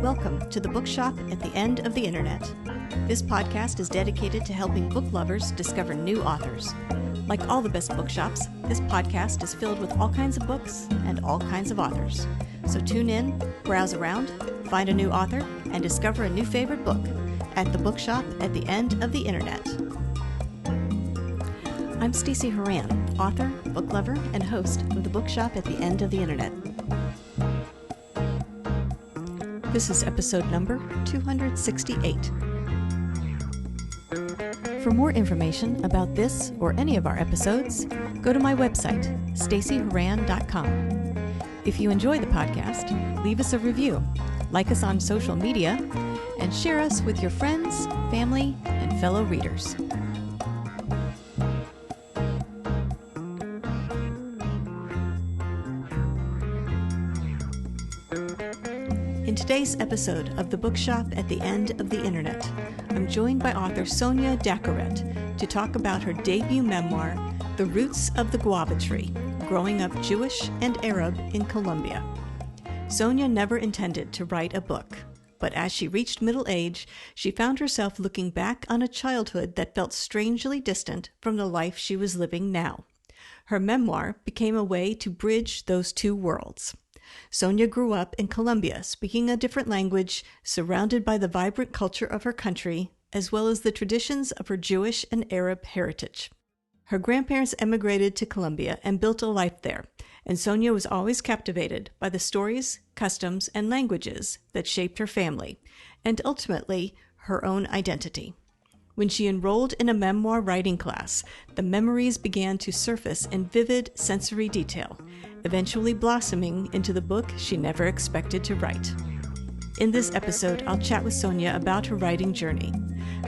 Welcome to the Bookshop at the End of the Internet. This podcast is dedicated to helping book lovers discover new authors. Like all the best bookshops, this podcast is filled with all kinds of books and all kinds of authors. So tune in, browse around, find a new author, and discover a new favorite book at the Bookshop at the End of the Internet. I'm Stacey Horan, author, book lover, and host of the Bookshop at the End of the Internet. This is episode number 268. For more information about this or any of our episodes, go to my website, staceyhoran.com. If you enjoy the podcast, leave us a review, like us on social media, and share us with your friends, family, and fellow readers. In today's episode of the Bookshop at the End of the Internet, I'm joined by author Sonia Daccarett to talk about her debut memoir, The Roots of the Guava Tree, Growing Up Jewish and Arab in Colombia. Sonia never intended to write a book, but as she reached middle age, she found herself looking back on a childhood that felt strangely distant from the life she was living now. Her memoir became a way to bridge those two worlds. Sonia grew up in Colombia, speaking a different language, surrounded by the vibrant culture of her country, as well as the traditions of her Jewish and Arab heritage. Her grandparents emigrated to Colombia and built a life there, and Sonia was always captivated by the stories, customs, and languages that shaped her family, and ultimately, her own identity. When she enrolled in a memoir-writing class, the memories began to surface in vivid sensory detail, eventually blossoming into the book she never expected to write. In this episode, I'll chat with Sonia about her writing journey,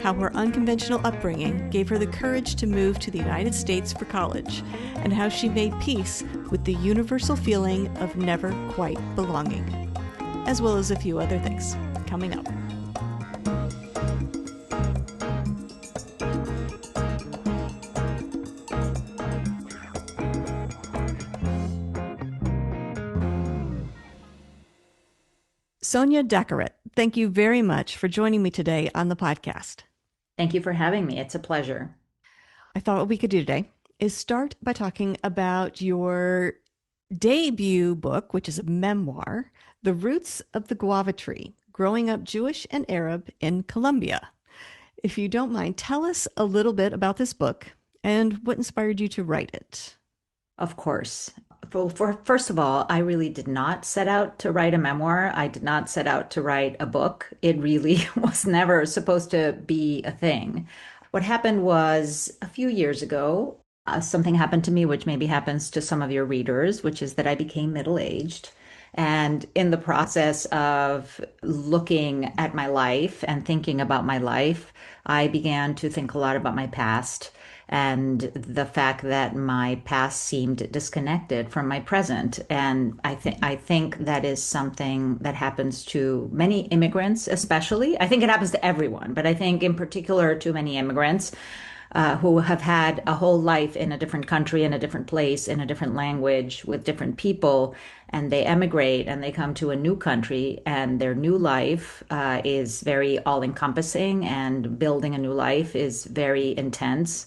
how her unconventional upbringing gave her the courage to move to the United States for college, and how she made peace with the universal feeling of never quite belonging, as well as a few other things coming up. Sonia Daccarett, thank you very much for joining me today on the podcast. Thank you for having me. It's a pleasure. I thought what we could do today is start by talking about your debut book, which is a memoir, The Roots of the Guava Tree, Growing Up Jewish and Arab in Colombia. If you don't mind, tell us a little bit about this book and what inspired you to write it. Of course. First of all, I really did not set out to write a memoir. I did not set out to write a book. It really was never supposed to be a thing. What happened was a few years ago, something happened to me, which maybe happens to some of your readers, which is that I became middle-aged. And in the process of looking at my life and thinking about my life, I began to think a lot about my past and the fact that my past seemed disconnected from my present. And I think that is something that happens to many immigrants, especially. I think it happens to everyone, but I think in particular to many immigrants who have had a whole life in a different country, in a different place, in a different language, with different people, and they emigrate and they come to a new country, and their new life is very all-encompassing, and building a new life is very intense.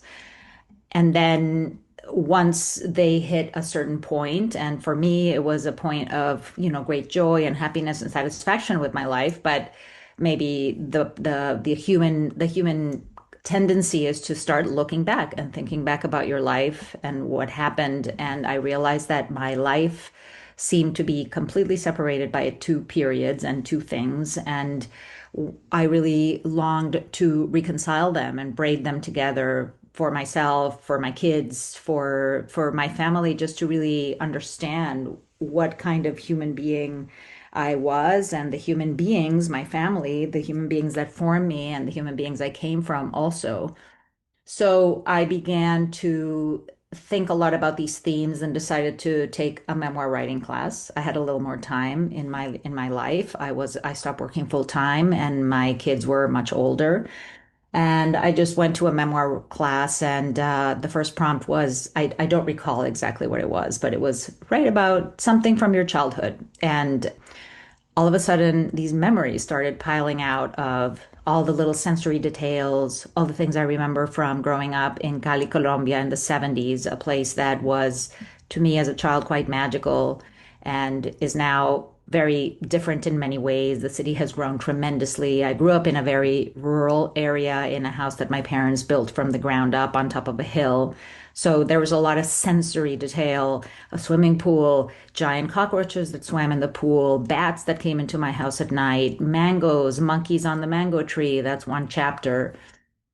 And then once they hit a certain point, and for me, it was a point of, great joy and happiness and satisfaction with my life, but maybe the human tendency is to start looking back and thinking back about your life and what happened. And I realized that my life seemed to be completely separated by two periods and two things. And I really longed to reconcile them and braid them together for myself, for my kids, for my family, just to really understand what kind of human being I was, and the human beings, my family, the human beings that formed me, and the human beings I came from also. So I began to think a lot about these themes and decided to take a memoir writing class. I had a little more time in my life. I stopped working full time, and my kids were much older. And I just went to a memoir class, and the first prompt was, I don't recall exactly what it was, but it was write about something from your childhood. And all of a sudden these memories started piling out of all the little sensory details, all the things I remember from growing up in Cali, Colombia in the 70s, a place that was to me as a child quite magical and is now very different in many ways. The city has grown tremendously. I grew up in a very rural area in a house that my parents built from the ground up on top of a hill. So there was a lot of sensory detail, a swimming pool, giant cockroaches that swam in the pool, bats that came into my house at night, mangoes, monkeys on the mango tree. That's one chapter.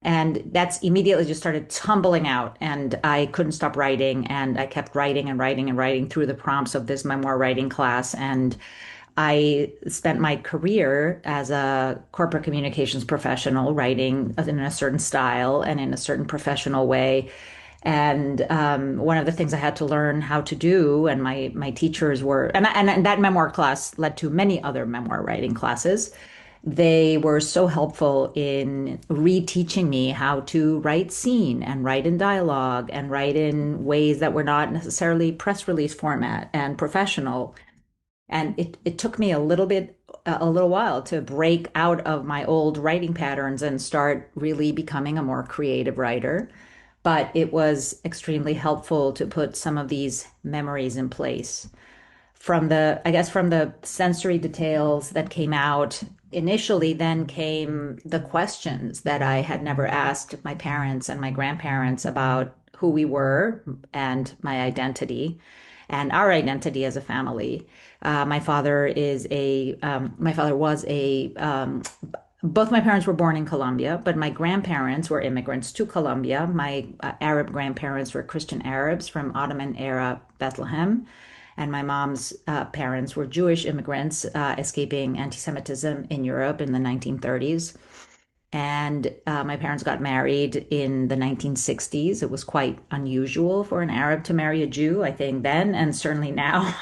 And that's immediately just started tumbling out. And I couldn't stop writing. And I kept writing and writing and writing through the prompts of this memoir writing class. And I spent my career as a corporate communications professional, writing in a certain style and in a certain professional way. And one of the things I had to learn how to do, and my teachers were, and that memoir class led to many other memoir writing classes. They were so helpful in reteaching me how to write scene and write in dialogue and write in ways that were not necessarily press release format and professional. And it took me a little while to break out of my old writing patterns and start really becoming a more creative writer. But it was extremely helpful to put some of these memories in place. I guess from the sensory details that came out initially, then came the questions that I had never asked my parents and my grandparents about who we were and my identity and our identity as a family. My father was both my parents were born in Colombia, but my grandparents were immigrants to Colombia. My Arab grandparents were Christian Arabs from Ottoman era Bethlehem. And my mom's parents were Jewish immigrants escaping anti-Semitism in Europe in the 1930s. And my parents got married in the 1960s. It was quite unusual for an Arab to marry a Jew, I think, then and certainly now.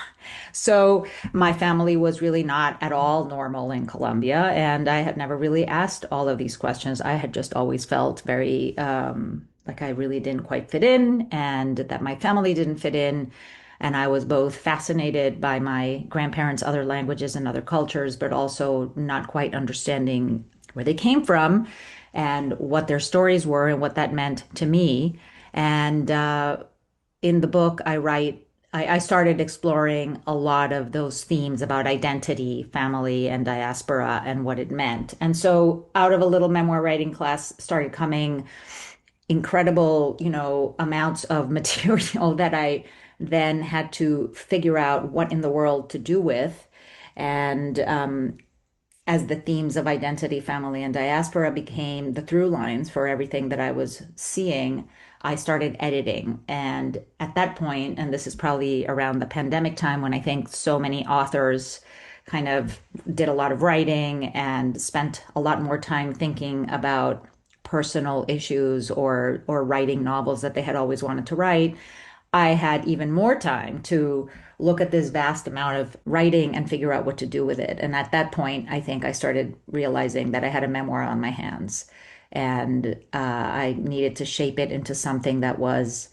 So my family was really not at all normal in Colombia. And I had never really asked all of these questions. I had just always felt very like I really didn't quite fit in and that my family didn't fit in. And I was both fascinated by my grandparents' other languages and other cultures, but also not quite understanding where they came from and what their stories were and what that meant to me. And in the book, I started exploring a lot of those themes about identity, family, and diaspora and what it meant. And so out of a little memoir writing class started coming incredible, amounts of material that I then had to figure out what in the world to do with. And as the themes of identity, family, and diaspora became the through lines for everything that I was seeing, I started editing. And at that point, and this is probably around the pandemic time when I think so many authors kind of did a lot of writing and spent a lot more time thinking about personal issues or writing novels that they had always wanted to write. I had even more time to look at this vast amount of writing and figure out what to do with it. And at that point, I think I started realizing that I had a memoir on my hands and I needed to shape it into something that was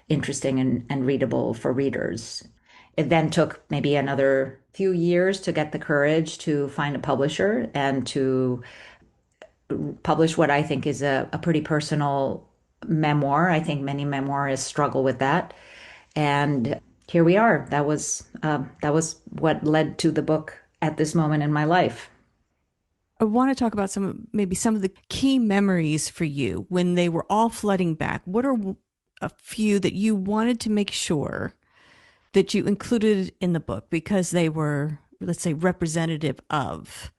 interesting and readable for readers. It then took maybe another few years to get the courage to find a publisher and to publish what I think is a pretty personal memoir. I think many memoirists struggle with that. And here we are. That was what led to the book at this moment in my life. I want to talk about maybe some of the key memories for you when they were all flooding back. What are a few that you wanted to make sure that you included in the book because they were, let's say, representative of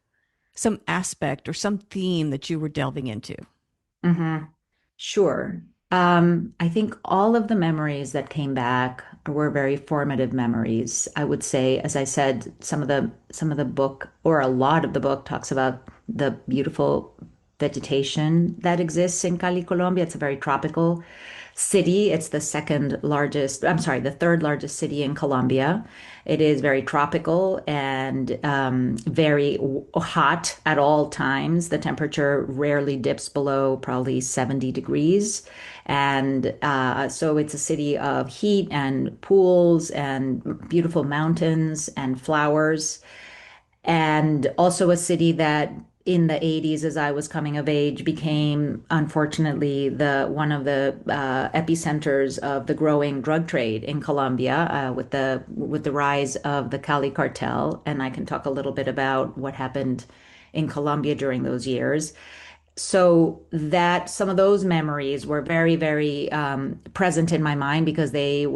some aspect or some theme that you were delving into? Hmm. Sure. I think all of the memories that came back were very formative memories. I would say, as I said, some of the book or a lot of the book talks about the beautiful vegetation that exists in Cali, Colombia. It's a very tropical city. It's the second largest, I'm sorry, the third largest city in Colombia. It is very tropical and very hot at all times. The temperature rarely dips below probably 70 degrees. And so it's a city of heat and pools and beautiful mountains and flowers. and also a city that in the 80s, as I was coming of age, became unfortunately the one of the epicenters of the growing drug trade in Colombia, with the rise of the Cali cartel. And I can talk a little bit about what happened in Colombia during those years. So that some of those memories were very, very present in my mind because the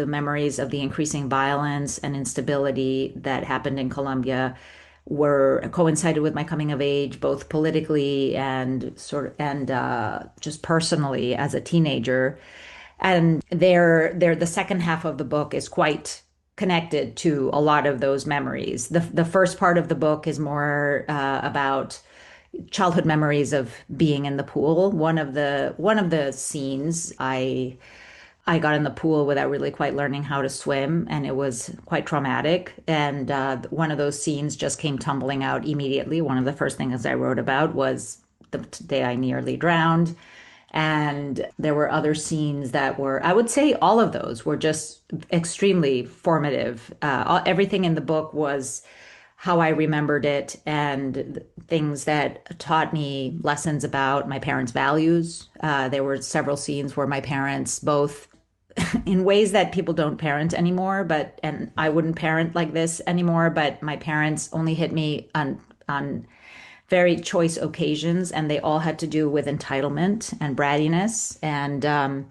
memories of the increasing violence and instability that happened in Colombia were coincided with my coming of age, both politically and just personally as a teenager. And the second half of the book is quite connected to a lot of those memories. The first part of the book is more about childhood memories of being in the pool. One of the scenes, I got in the pool without really quite learning how to swim, and it was quite traumatic. And one of those scenes just came tumbling out immediately. One of the first things I wrote about was the day I nearly drowned. And there were other scenes that were, I would say all of those were just extremely formative. Everything in the book was how I remembered it and things that taught me lessons about my parents' values. There were several scenes where my parents both in ways that people don't parent anymore, and I wouldn't parent like this anymore, but my parents only hit me on very choice occasions, and they all had to do with entitlement and brattiness and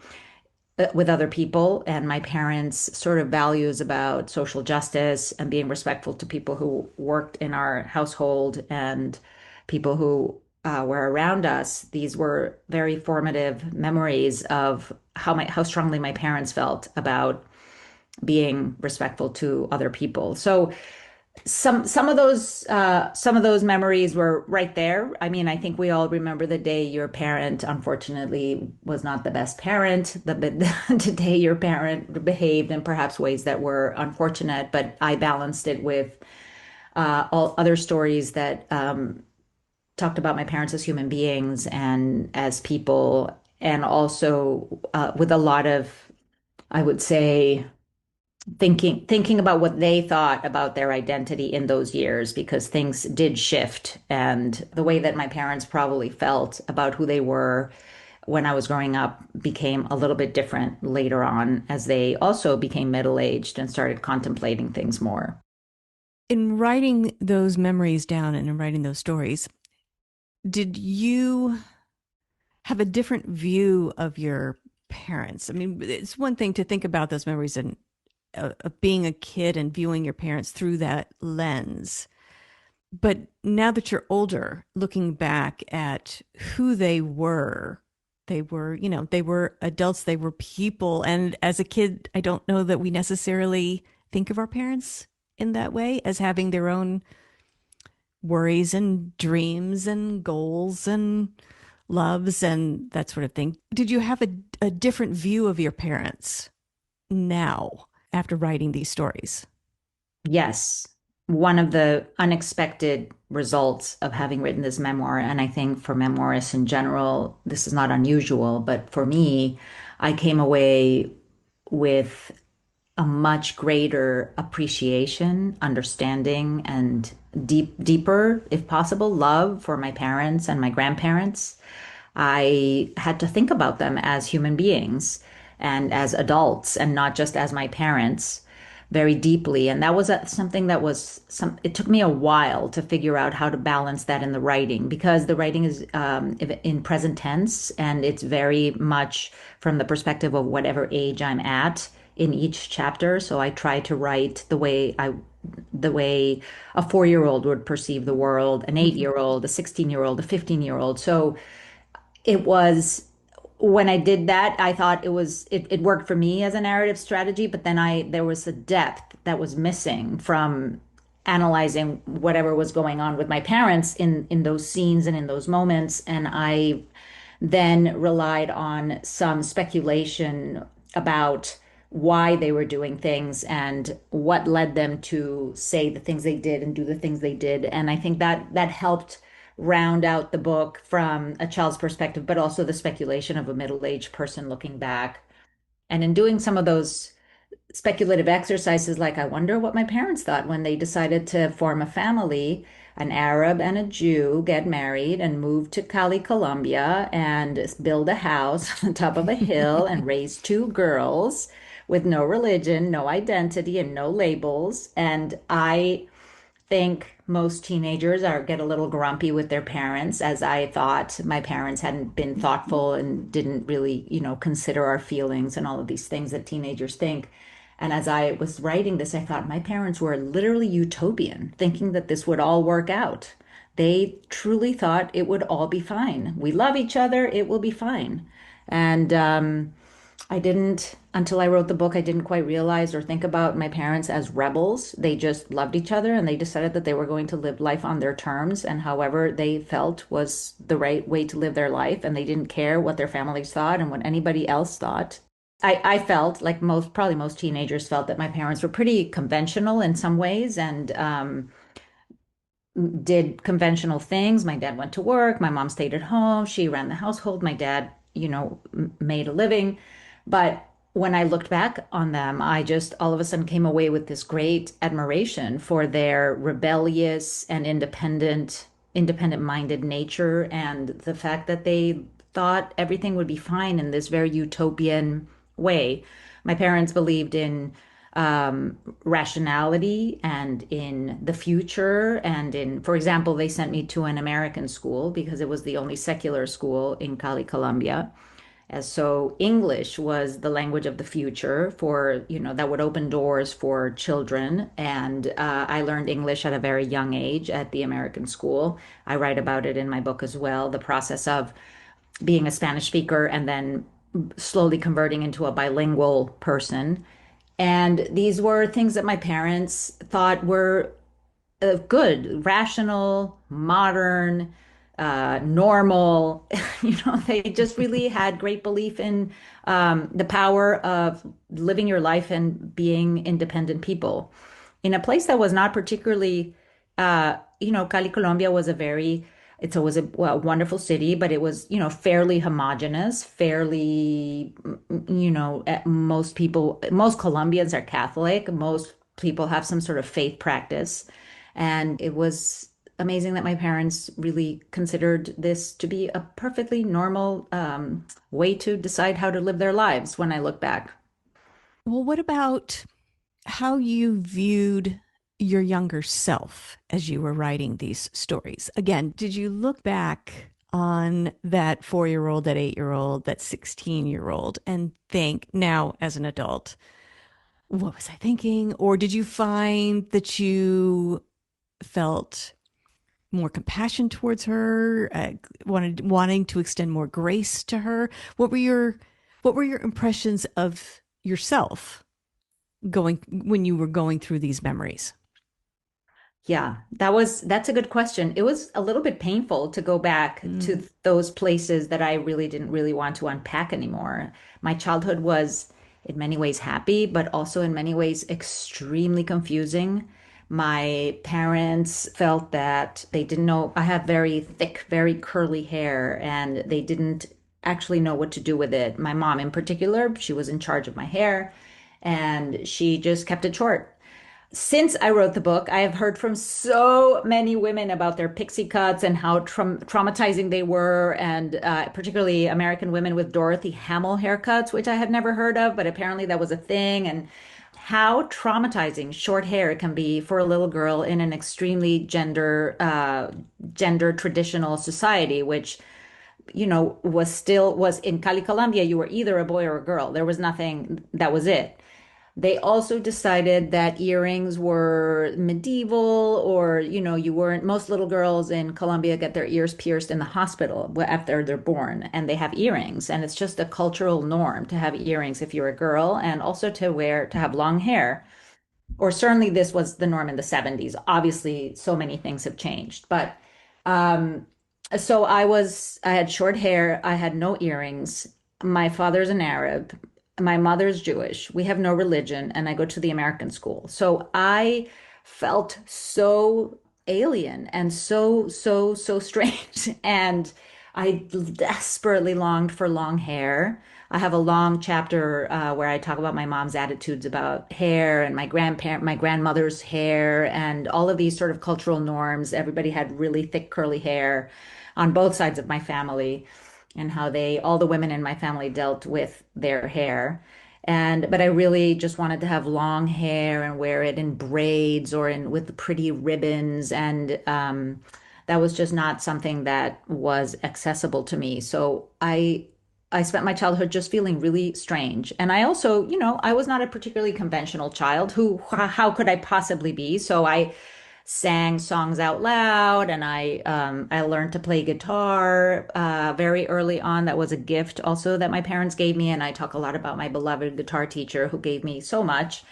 with other people. And my parents' sort of values about social justice and being respectful to people who worked in our household and people who were around us. These were very formative memories of how strongly my parents felt about being respectful to other people. So some of those memories were right there. I mean, I think we all remember the day your parent unfortunately was not the best parent, the day your parent behaved in perhaps ways that were unfortunate, but I balanced it with all other stories that talked about my parents as human beings and as people, and also with a lot of, I would say, thinking about what they thought about their identity in those years, because things did shift, and the way that my parents probably felt about who they were when I was growing up became a little bit different later on as they also became middle-aged and started contemplating things more. In writing those memories down and in writing those stories, did you have a different view of your parents? I mean, it's one thing to think about those memories and of being a kid and viewing your parents through that lens. But now that you're older, looking back at who they were, they were adults, they were people. And as a kid, I don't know that we necessarily think of our parents in that way as having their own worries and dreams and goals and loves and that sort of thing. Did you have a different view of your parents now after writing these stories? Yes, one of the unexpected results of having written this memoir, and I think for memoirists in general, this is not unusual, but for me, I came away with a much greater appreciation, understanding, and deeper, if possible, love for my parents and my grandparents. I had to think about them as human beings and as adults and not just as my parents very deeply. And that was something that it took me a while to figure out how to balance that in the writing, because the writing is in present tense and it's very much from the perspective of whatever age I'm at in each chapter. So I try to write the way a 4-year-old would perceive the world, an Mhm. 8-year-old, a 16-year-old, a 15-year-old. So it was when I did that, I thought it worked for me as a narrative strategy, but then there was a depth that was missing from analyzing whatever was going on with my parents in those scenes and in those moments. And I then relied on some speculation about why they were doing things and what led them to say the things they did and do the things they did. And I think that helped round out the book from a child's perspective, but also the speculation of a middle-aged person looking back. And in doing some of those speculative exercises like, I wonder what my parents thought when they decided to form a family. An Arab and a Jew get married and move to Cali, Colombia, and build a house on top of a hill and raise two girls with no religion, no identity, and no labels. And I think most teenagers are get a little grumpy with their parents, as I thought my parents hadn't been thoughtful and didn't really, consider our feelings and all of these things that teenagers think. And as I was writing this, I thought my parents were literally utopian, thinking that this would all work out. They truly thought it would all be fine. We love each other, it will be fine. And I didn't, until I wrote the book, I didn't quite realize or think about my parents as rebels. They just loved each other and they decided that they were going to live life on their terms and however they felt was the right way to live their life. And they didn't care what their families thought and what anybody else thought. I felt like probably most teenagers felt that my parents were pretty conventional in some ways and did conventional things. My dad went to work, my mom stayed at home, she ran the household, my dad, made a living. But when I looked back on them, I just all of a sudden came away with this great admiration for their rebellious and independent-minded nature and the fact that they thought everything would be fine in this very utopian way. My parents believed in rationality and in the future. And for example, they sent me to an American school because it was the only secular school in Cali, Colombia. And so English was the language of the future for, that would open doors for children. And I learned English at a very young age at the American school. I write about it in my book as well, the process of being a Spanish speaker and then slowly converting into a bilingual person. And these were things that my parents thought were good, rational, modern, normal. They just really had great belief in the power of living your life and being independent people. In a place that was not particularly, Cali, Colombia was it's always a wonderful city, but it was, fairly homogenous, fairly, most Colombians are Catholic, most people have some sort of faith practice. And it was amazing that my parents really considered this to be a perfectly normal way to decide how to live their lives when I look back. Well, what about how you viewed your younger self as you were writing these stories? Again, did you look back on that 4 year old, that 8 year old, that 16-year old and think now as an adult, what was I thinking? Or did you find that you felt more compassion towards her, wanting to extend more grace to her? What were your impressions of yourself going when you were going through these memories? Yeah, that's a good question. It was a little bit painful to go back Mm. to those places that I really didn't really want to unpack anymore. My childhood was in many ways happy, but also in many ways extremely confusing. My parents felt that they didn't know. I have very thick, very curly hair, and they didn't actually know what to do with it. My mom, in particular, she was in charge of my hair, and she just kept it short. Since I wrote the book, I have heard from so many women about their pixie cuts and how traumatizing they were, and particularly American women with Dorothy Hamill haircuts, which I had never heard of, but apparently that was a thing, and how traumatizing short hair can be for a little girl in an extremely gender traditional society, which was in Cali, Colombia, you were either a boy or a girl. There was nothing, that was it. They also decided that earrings were medieval, or, you weren't, most little girls in Colombia get their ears pierced in the hospital after they're born, and they have earrings. And it's just a cultural norm to have earrings if you're a girl, and also to have long hair. Or certainly this was the norm in the 70s. Obviously, so many things have changed. But um, so I had short hair, I had no earrings. My father's an Arab, my mother's Jewish. We have no religion, and I go to the American school. So I felt so alien and so strange. And I desperately longed for long hair. I have a long chapter where I talk about my mom's attitudes about hair and my grandmother's hair, and all of these sort of cultural norms. Everybody had really thick, curly hair on both sides of my family, and how all the women in my family dealt with their hair. But I really just wanted to have long hair and wear it in braids or in with pretty ribbons. And that was just not something that was accessible to me. So I spent my childhood just feeling really strange. And I also, I was not a particularly conventional child. How could I possibly be? So I sang songs out loud, and I learned to play guitar very early on. That was a gift also that my parents gave me, and I talk a lot about my beloved guitar teacher who gave me so much.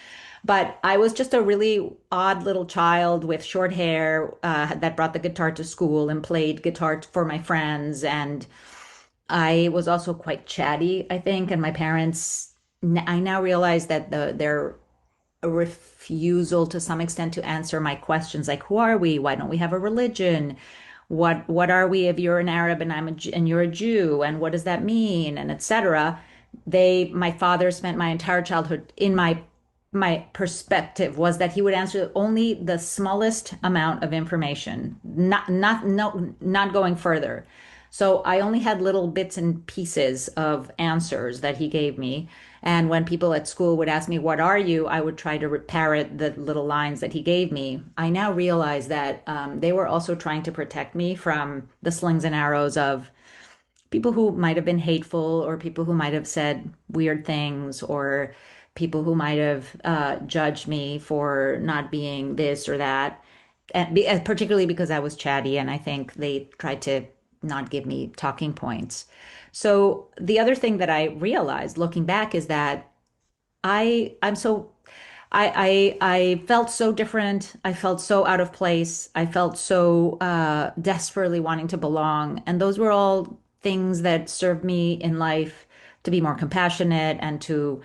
But I was just a really odd little child with short hair that brought the guitar to school and played guitar for my friends. And I was also quite chatty, I think, and my parents, I now realize that their refusal to some extent to answer my questions like, who are we? Why don't we have a religion? What are we if you're an Arab and and you're a Jew, and what does that mean, and etc. My father spent my entire childhood in my perspective was that he would answer only the smallest amount of information, not going further. So I only had little bits and pieces of answers that he gave me. And when people at school would ask me, what are you? I would try to parrot the little lines that he gave me. I now realize that they were also trying to protect me from the slings and arrows of people who might have been hateful, or people who might have said weird things, or people who might have judged me for not being this or that, and particularly because I was chatty, and I think they tried to not give me talking points. So the other thing that I realized looking back is that I'm so I felt so different. I felt so out of place. I felt so desperately wanting to belong. And those were all things that served me in life to be more compassionate and to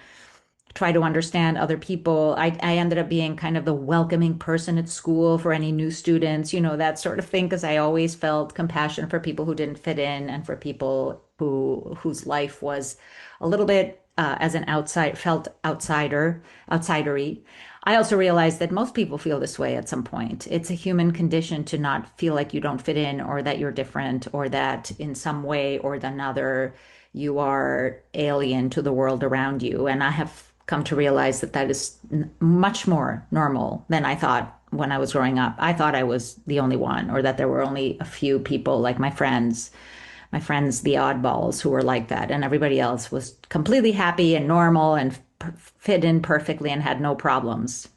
try to understand other people. I ended up being kind of the welcoming person at school for any new students, that sort of thing, because I always felt compassion for people who didn't fit in, and for people whose life was a little bit as an felt outsidery. I also realized that most people feel this way at some point. It's a human condition to not feel like you don't fit in, or that you're different, or that in some way or another you are alien to the world around you. And I have come to realize that that is much more normal than I thought when I was growing up. I thought I was the only one, or that there were only a few people like my friends, the oddballs, who were like that. And everybody else was completely happy and normal and fit in perfectly and had no problems.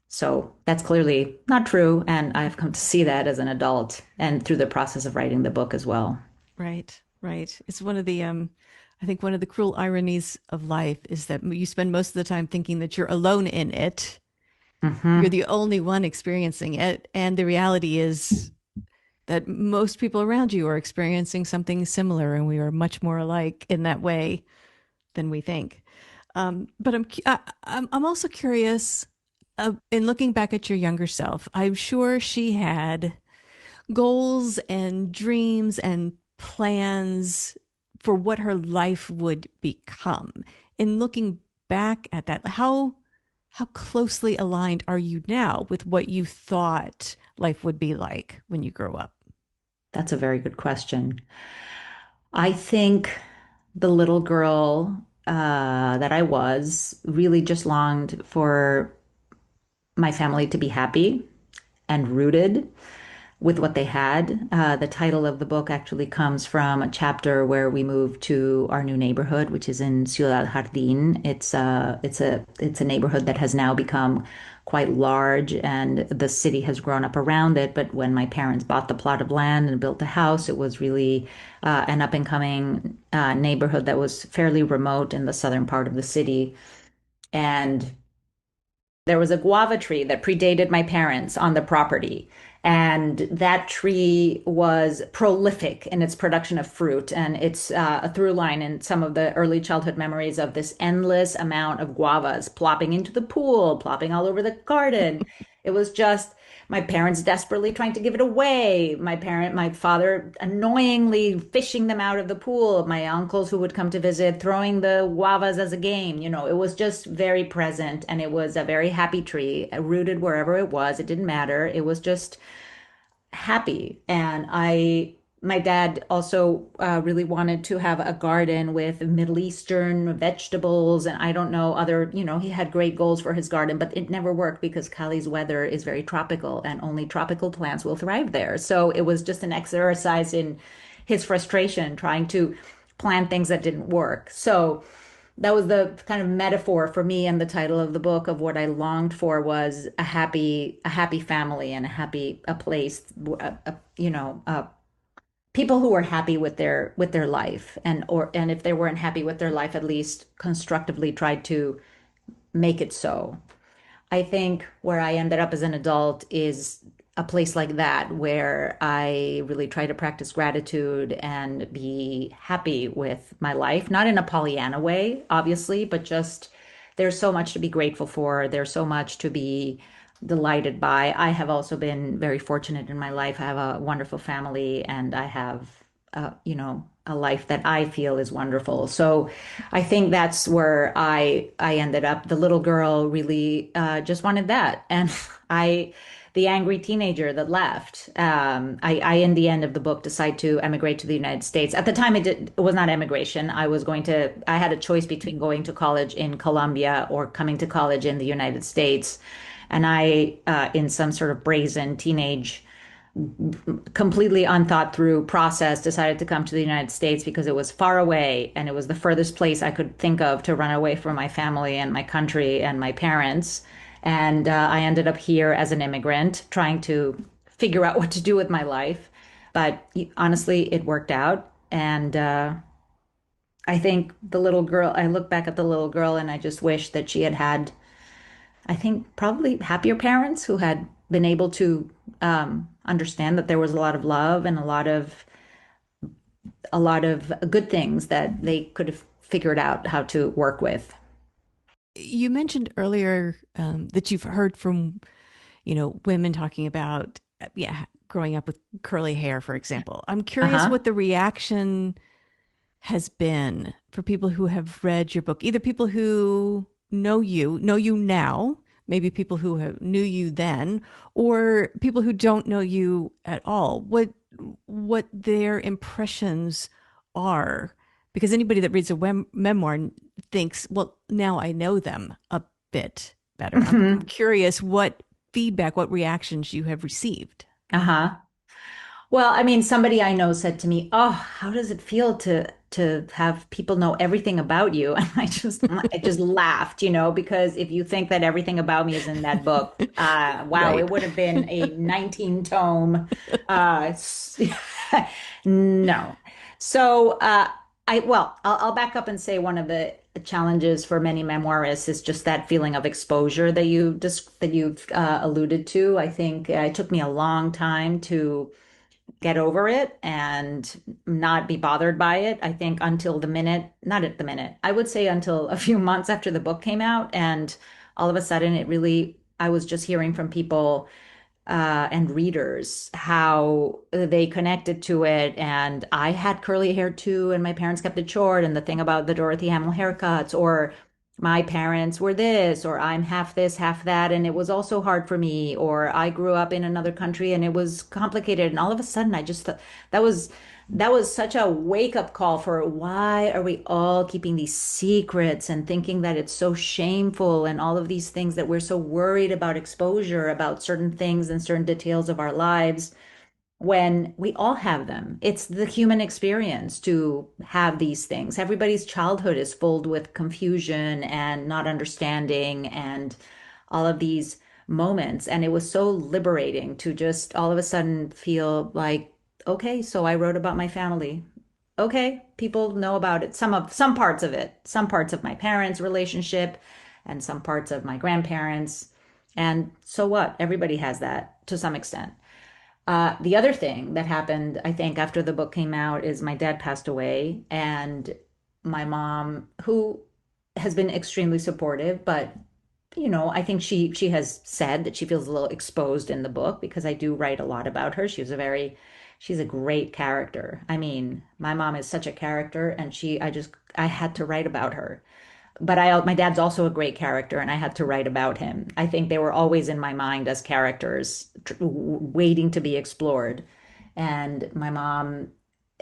So that's clearly not true. And I've come to see that as an adult and through the process of writing the book as well. Right, right. It's one of the I think one of the cruel ironies of life is that you spend most of the time thinking that you're alone in it. You're Hmm. the only one experiencing it, and the reality is that most people around you are experiencing something similar, and we are much more alike in that way than we think. But I'm also curious. In looking back at your younger self, I'm sure she had goals and dreams and plans for what her life would become. In looking back at that, how closely aligned are you now with what you thought life would be like when you grow up? That's a very good question. I think the little girl that I was really just longed for my family to be happy and rooted with what they had. The title of the book actually comes from a chapter where we moved to our new neighborhood, which is in Ciudad Jardín. It's a neighborhood that has now become quite large, and the city has grown up around it. But when my parents bought the plot of land and built a house, it was really an up and coming neighborhood that was fairly remote in the southern part of the city. And there was a guava tree that predated my parents on the property. And that tree was prolific in its production of fruit. And it's a through line in some of the early childhood memories of this endless amount of guavas plopping into the pool, plopping all over the garden. It was just my parents desperately trying to give it away. My father annoyingly fishing them out of the pool. My uncles who would come to visit, throwing the guavas as a game. It was just very present and it was a very happy tree, rooted wherever it was. It didn't matter. It was just happy. My dad also really wanted to have a garden with Middle Eastern vegetables. And I don't know, he had great goals for his garden, but it never worked because Cali's weather is very tropical and only tropical plants will thrive there. So it was just an exercise in his frustration trying to plant things that didn't work. So that was the kind of metaphor for me, and the title of the book of what I longed for was a happy family and a place, people who were happy with their life, and if they weren't happy with their life, at least constructively tried to make it so. I think where I ended up as an adult is a place like that, where I really try to practice gratitude and be happy with my life, not in a Pollyanna way, obviously, but just there's so much to be grateful for. There's so much to be delighted by. I have also been very fortunate in my life. I have a wonderful family and I have, a life that I feel is wonderful. So I think that's where I ended up. The little girl really just wanted that, and I, the angry teenager that left. I in the end of the book decide to emigrate to the United States. At the time, it was not emigration. I had a choice between going to college in Colombia or coming to college in the United States, and in some sort of brazen teenage completely unthought through process, decided to come to the United States because it was far away and it was the furthest place I could think of to run away from my family and my country and my parents. And I ended up here as an immigrant trying to figure out what to do with my life. But honestly, it worked out. And I think I look back at the little girl and I just wish that she had had, I think, probably happier parents who had been able to understand that there was a lot of love and a lot of good things that they could have figured out how to work with. You mentioned earlier that you've heard from, women talking about, yeah, growing up with curly hair, for example. I'm curious Uh-huh. what the reaction has been for people who have read your book, either people who know you now, maybe people who knew you then, or people who don't know you at all. What their impressions are, because anybody that reads a memoir thinks, well, now I know them a bit better. I'm Hmm. curious what feedback, what reactions you have received. Uh-huh. Well, I mean, somebody I know said to me, "Oh, how does it feel to have people know everything about you?" And I just laughed, because if you think that everything about me is in that book, wow, it Right. would have been a 19 tome. Uh, no. So, I'll back up and say one of the challenges for many memoirists is just that feeling of exposure that you've alluded to. I think it took me a long time to get over it and not be bothered by it. I think until not at the minute, I would say until a few months after the book came out. And all of a sudden, I was just hearing from people and readers how they connected to it. And I had curly hair too, and my parents kept it short. And the thing about the Dorothy Hamill haircuts, or my parents were this, or I'm half this, half that, and it was also hard for me, or I grew up in another country and it was complicated. And all of a sudden, I just thought that was such a wake-up call for why are we all keeping these secrets and thinking that it's so shameful and all of these things that we're so worried about exposure about certain things and certain details of our lives when we all have them. It's the human experience to have these things. Everybody's childhood is filled with confusion and not understanding and all of these moments. And it was so liberating to just all of a sudden feel like, okay, so I wrote about my family. Okay, people know about it. Some parts of it, some parts of my parents' relationship and some parts of my grandparents. And so what? Everybody has that to some extent. The other thing that happened, I think, after the book came out is my dad passed away, and my mom, who has been extremely supportive, but I think she has said that she feels a little exposed in the book because I do write a lot about her. She's a great character. I mean, my mom is such a character, and I had to write about her. But my dad's also a great character, and I had to write about him. I think they were always in my mind as characters, waiting to be explored. And my mom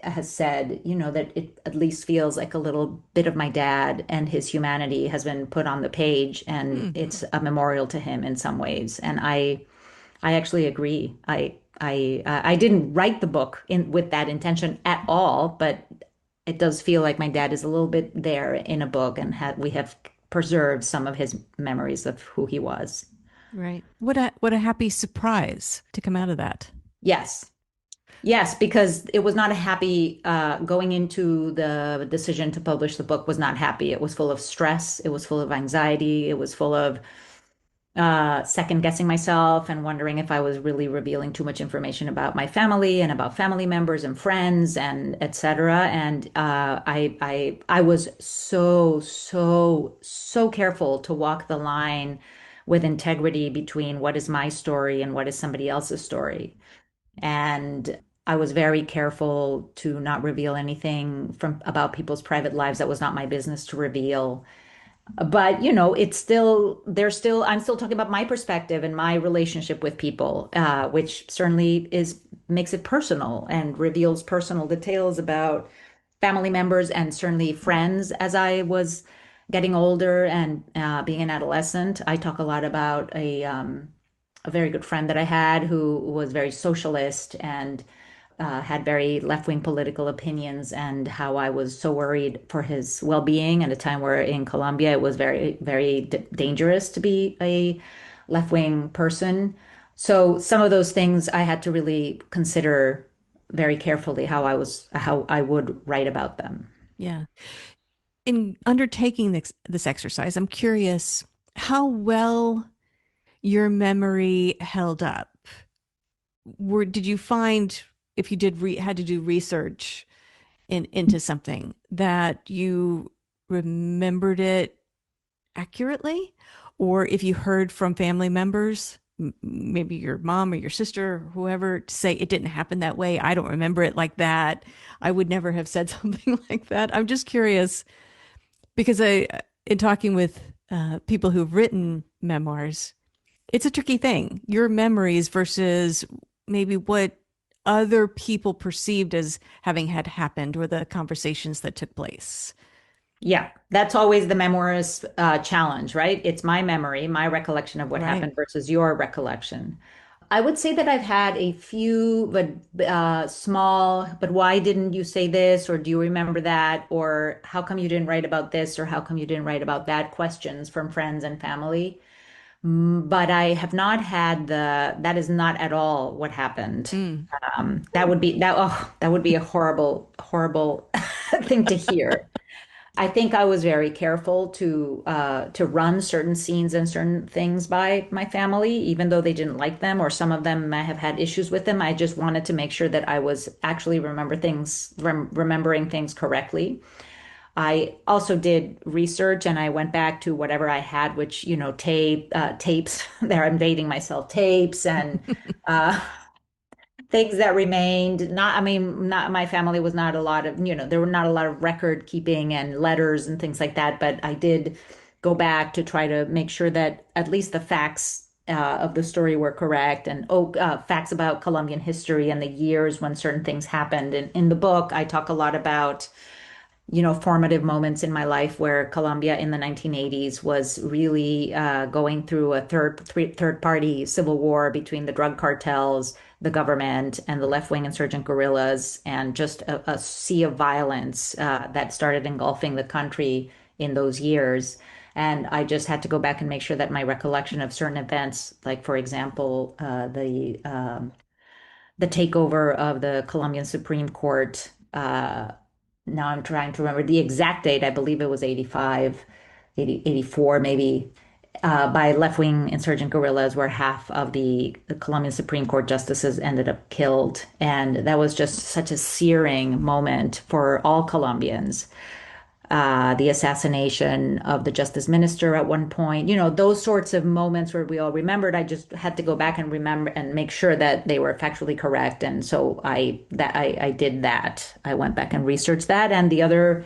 has said, that it at least feels like a little bit of my dad and his humanity has been put on the page, and Hmm. it's a memorial to him in some ways. And I actually agree. I didn't write the book in with that intention at all, but it does feel like my dad is a little bit there in a book, and we have preserved some of his memories of who he was. Right. What a happy surprise to come out of that. Yes. Yes, because it was not a happy going into the decision to publish the book was not happy. It was full of stress. It was full of anxiety. It was full of second guessing myself and wondering if I was really revealing too much information about my family and about family members and friends and etc. And I was so careful to walk the line with integrity between what is my story and what is somebody else's story. And I was very careful to not reveal anything from about people's private lives that was not my business to reveal. But I'm still talking about my perspective and my relationship with people, which certainly is makes it personal and reveals personal details about family members and certainly friends. As I was getting older and being an adolescent, I talk a lot about a very good friend that I had who was very socialist and had very left-wing political opinions, and how I was so worried for his well-being at a time where in Colombia it was very, very dangerous to be a left-wing person. So some of those things I had to really consider very carefully how I would write about them. Yeah. In undertaking this exercise, I'm curious how well your memory held up. Did you find if you had to do research into something that you remembered it accurately, or if you heard from family members, maybe your mom or your sister or whoever, to say it didn't happen that way, I don't remember it like that, I would never have said something like that. I'm just curious because in talking with people who've written memoirs, it's a tricky thing. Your memories versus maybe what other people perceived as having had happened or the conversations that took place. Yeah, that's always the memoirist challenge, right? It's my memory, my recollection of what Right. happened versus your recollection. I would say that I've had a few, but small, but why didn't you say this? Or do you remember that? Or how come you didn't write about this? Or how come you didn't write about that? Questions from friends and family. But I have not had that is not at all what happened. Mm. That would be a horrible thing to hear. I think I was very careful to run certain scenes and certain things by my family, even though they didn't like them or some of them may have had issues with them. I just wanted to make sure that I was actually remembering things correctly. I also did research and I went back to whatever I had, which, tapes. There, I'm dating myself, tapes and uh, things that remained. I mean, not my family was not a lot of, there were not a lot of record keeping and letters and things like that, but I did go back to try to make sure that at least the facts of the story were correct, and facts about Colombian history and the years when certain things happened. And in the book, I talk a lot about formative moments in my life where Colombia in the 1980s was really going through a third party civil war between the drug cartels, the government, and the left-wing insurgent guerrillas, and just a sea of violence that started engulfing the country in those years. And I just had to go back and make sure that my recollection of certain events, like for example, the takeover of the Colombian Supreme Court. Now I'm trying to remember the exact date. I believe it was 85, 80, 84, maybe, by left-wing insurgent guerrillas, where half of the Colombian Supreme Court justices ended up killed. And that was just such a searing moment for all Colombians. the assassination of the justice minister at one point, those sorts of moments where we all remembered. I just had to go back and remember and make sure that they were factually correct. And so I did that. I went back and researched that. And the other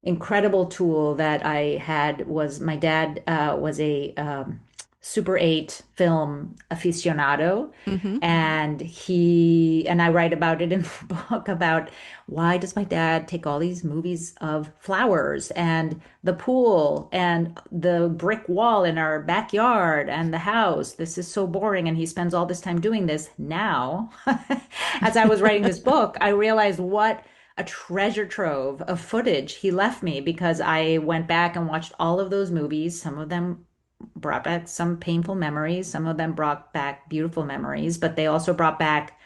incredible tool that I had was my dad was a Super 8 film aficionado. Hmm. And I write about it in the book about why does my dad take all these movies of flowers and the pool and the brick wall in our backyard and the house. This is so boring. And he spends all this time doing this. Now, as I was writing this book, I realized what a treasure trove of footage he left me because I went back and watched all of those movies. Some of them brought back some painful memories, some of them brought back beautiful memories, but they also brought back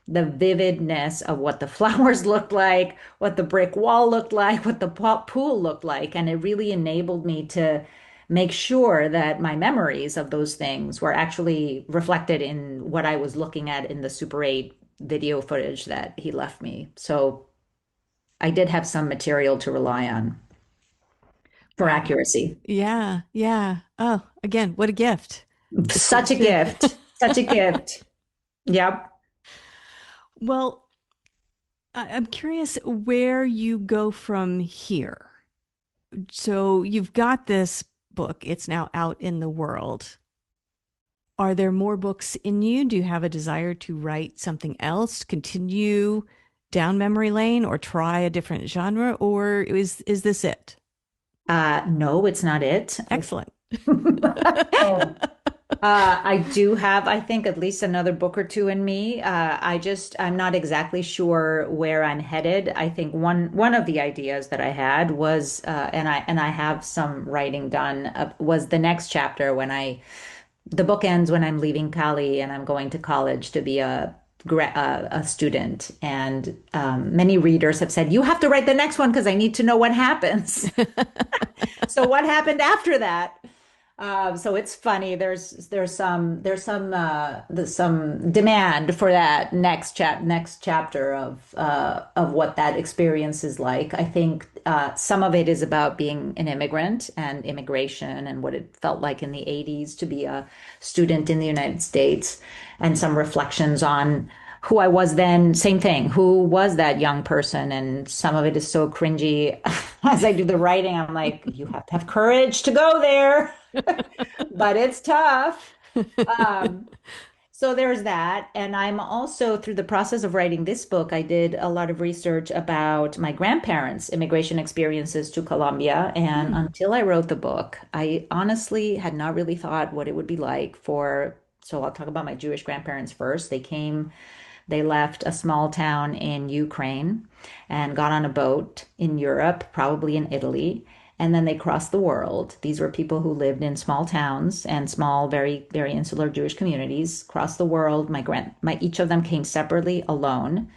the vividness of what the flowers looked like, what the brick wall looked like, what the pool looked like. And it really enabled me to make sure that my memories of those things were actually reflected in what I was looking at in the Super 8 video footage that he left me. So I did have some material to rely on for Wow. accuracy. Yeah, yeah. Oh, again, what a gift. Such a gift. Such a gift. Yep. Well, I'm curious where you go from here. So you've got this book, it's now out in the world. Are there more books in you? Do you have a desire to write something else, continue down memory lane, or try a different genre? Or is this it? No, it's not it. Excellent. I do have, I think, at least another book or two in me. I'm not exactly sure where I'm headed. I think one of the ideas that I had was, and I have some writing done, was the next chapter the book ends when I'm leaving Cali and I'm going to college to be a student. And many readers have said, you have to write the next one because I need to know what happens. So what happened after that? So it's funny. There's some demand for that next chapter of what that experience is like. I think some of it is about being an immigrant and immigration and what it felt like in the 80s to be a student in the United States, and some reflections on who I was then. Same thing. Who was that young person? And some of it is so cringy. As I do the writing, I'm like, you have to have courage to go there, but it's tough. Um, so there's that. And I'm also, through the process of writing this book, I did a lot of research about my grandparents' immigration experiences to Colombia. And Hmm. until I wrote the book, I honestly had not really thought what it would be like so I'll talk about my Jewish grandparents first. They left a small town in Ukraine and got on a boat in Europe, probably in Italy, and then they crossed the world. These were people who lived in small towns and small, very, very insular Jewish communities, crossed the world. Each of them came separately alone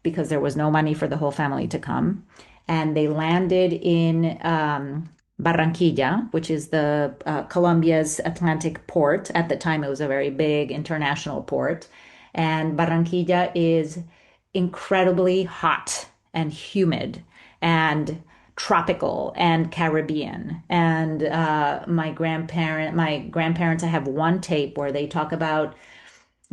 because there was no money for the whole family to come. And they landed in Barranquilla, which is the Colombia's Atlantic port. At the time, it was a very big international port. And Barranquilla is incredibly hot and humid and tropical and Caribbean. And my grandparents, I have one tape where they talk about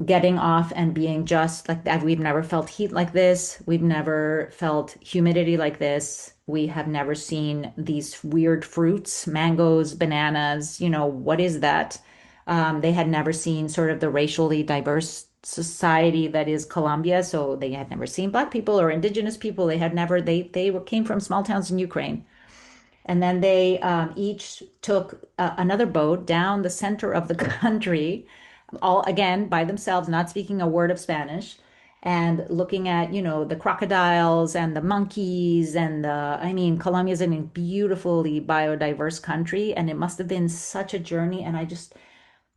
getting off and being just like that. We've never felt heat like this. We've never felt humidity like this. We have never seen these weird fruits, mangoes, bananas. What is that? They had never seen sort of the racially diverse society that is Colombia. So they had never seen Black people or indigenous people. They came from small towns in Ukraine. And then they each took another boat down the center of the country, all again by themselves, not speaking a word of Spanish, and looking at, the crocodiles and the monkeys I mean, Colombia is a beautifully biodiverse country, and it must have been such a journey. And I just,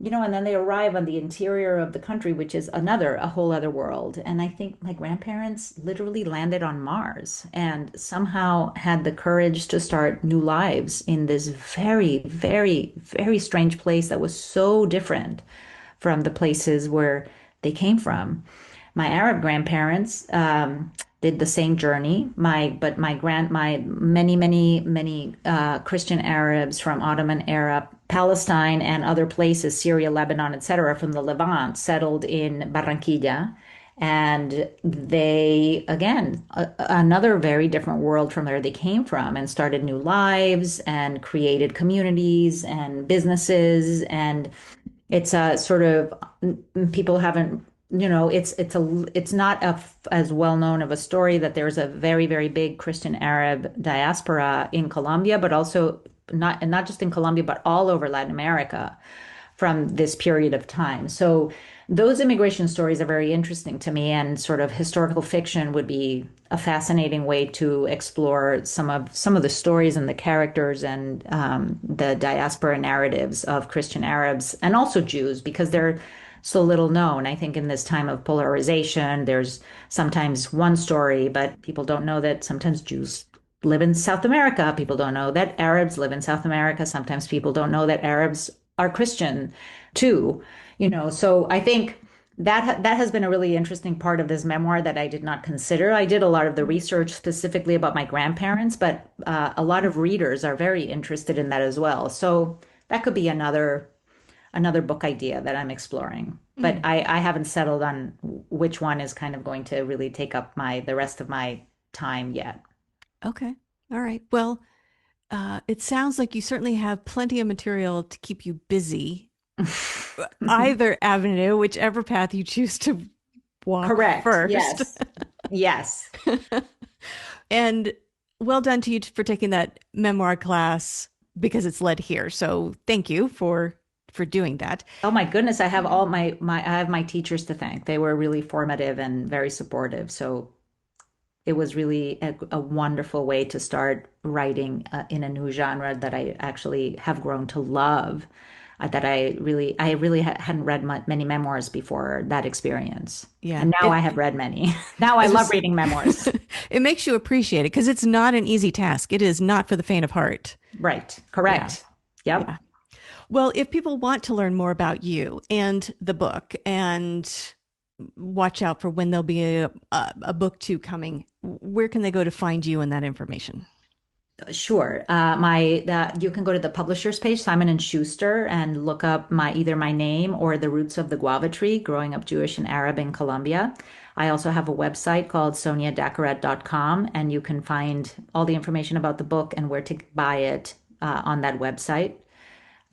and then they arrive on the interior of the country, which is a whole other world. And I think my grandparents literally landed on Mars and somehow had the courage to start new lives in this very, very, very strange place that was so different from the places where they came from. My Arab grandparents did the same journey. My many Christian Arabs from Ottoman era, Palestine and other places, Syria, Lebanon, etc., from the Levant, settled in Barranquilla. And they, again, another very different world from where they came from, and started new lives and created communities and businesses. And it's a sort of, people haven't, it's not as well known of a story that there's a very, very big Christian Arab diaspora in Colombia, but also not just in Colombia, but all over Latin America from this period of time. So those immigration stories are very interesting to me, and sort of historical fiction would be a fascinating way to explore some of the stories and the characters and the diaspora narratives of Christian Arabs and also Jews, because they're so little known. I think in this time of polarization, there's sometimes one story, but people don't know that sometimes Jews live in South America. People don't know that Arabs live in South America. Sometimes people don't know that Arabs are Christian too. So I think that has been a really interesting part of this memoir that I did not consider. I did a lot of the research specifically about my grandparents, but a lot of readers are very interested in that as well. So that could be another book idea that I'm exploring. But I haven't settled on which one is kind of going to really take up the rest of my time yet. Okay. All right. Well, it sounds like you certainly have plenty of material to keep you busy. Either avenue, whichever path you choose to walk Correct. first. Yes. Yes. And well done to you for taking that memoir class, because it's led here. So thank you for doing that. Oh my goodness, I have all I have my teachers to thank. They were really formative and very supportive. So it was really a wonderful way to start writing in a new genre that I actually have grown to love. That I really hadn't read many memoirs before that experience. Yeah. And now I have read many. Now I love reading memoirs. It makes you appreciate it, because it's not an easy task. It is not for the faint of heart. Right. Correct. Yeah. Yep. Yeah. Well, if people want to learn more about you and the book, and watch out for when there'll be a book two coming, where can they go to find you and that information? Sure. You can go to the publisher's page, Simon and Schuster, and look up either my name or The Roots of the Guava Tree, Growing Up Jewish and Arab in Colombia. I also have a website called soniadaccarett.com, and you can find all the information about the book and where to buy it on that website.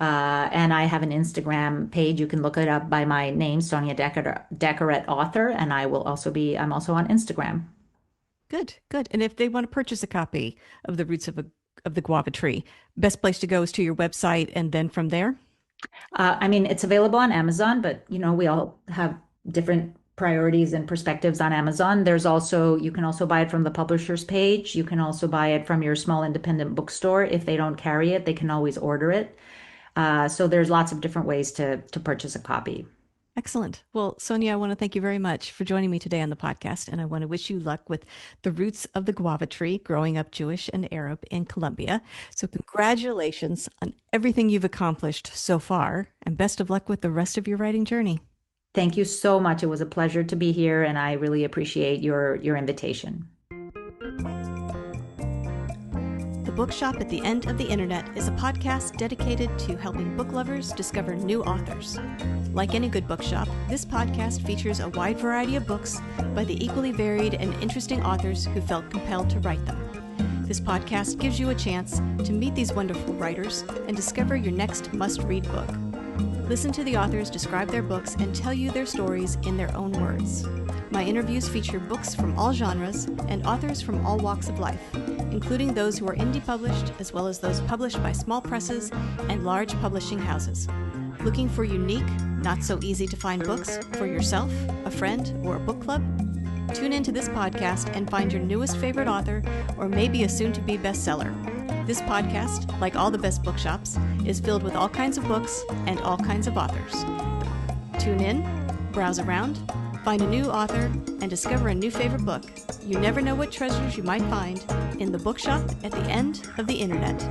And I have an Instagram page. You can look it up by my name, Sonia Daccarett author, and I'm also on Instagram. Good, good. And if they want to purchase a copy of The Roots of the Guava Tree, best place to go is to your website, and then from there? I mean, it's available on Amazon, but we all have different priorities and perspectives on Amazon. You can also buy it from the publisher's page. You can also buy it from your small independent bookstore. If they don't carry it, they can always order it. So there's lots of different ways to purchase a copy. Excellent. Well, Sonia, I want to thank you very much for joining me today on the podcast, and I want to wish you luck with The Roots of the Guava Tree, Growing Up Jewish and Arab in Colombia. So congratulations on everything you've accomplished so far, and best of luck with the rest of your writing journey. Thank you so much. It was a pleasure to be here, and I really appreciate your invitation. The Bookshop at the End of the Internet is a podcast dedicated to helping book lovers discover new authors. Like any good bookshop, this podcast features a wide variety of books by the equally varied and interesting authors who felt compelled to write them. This podcast gives you a chance to meet these wonderful writers and discover your next must-read book. Listen to the authors describe their books and tell you their stories in their own words. My interviews feature books from all genres and authors from all walks of life, including those who are indie published, as well as those published by small presses and large publishing houses. Looking for unique, not so easy to find books for yourself, a friend, or a book club? Tune into this podcast and find your newest favorite author, or maybe a soon-to-be bestseller. This podcast, like all the best bookshops, is filled with all kinds of books and all kinds of authors. Tune in, browse around, find a new author, and discover a new favorite book. You never know what treasures you might find in the Bookshop at the End of the Internet.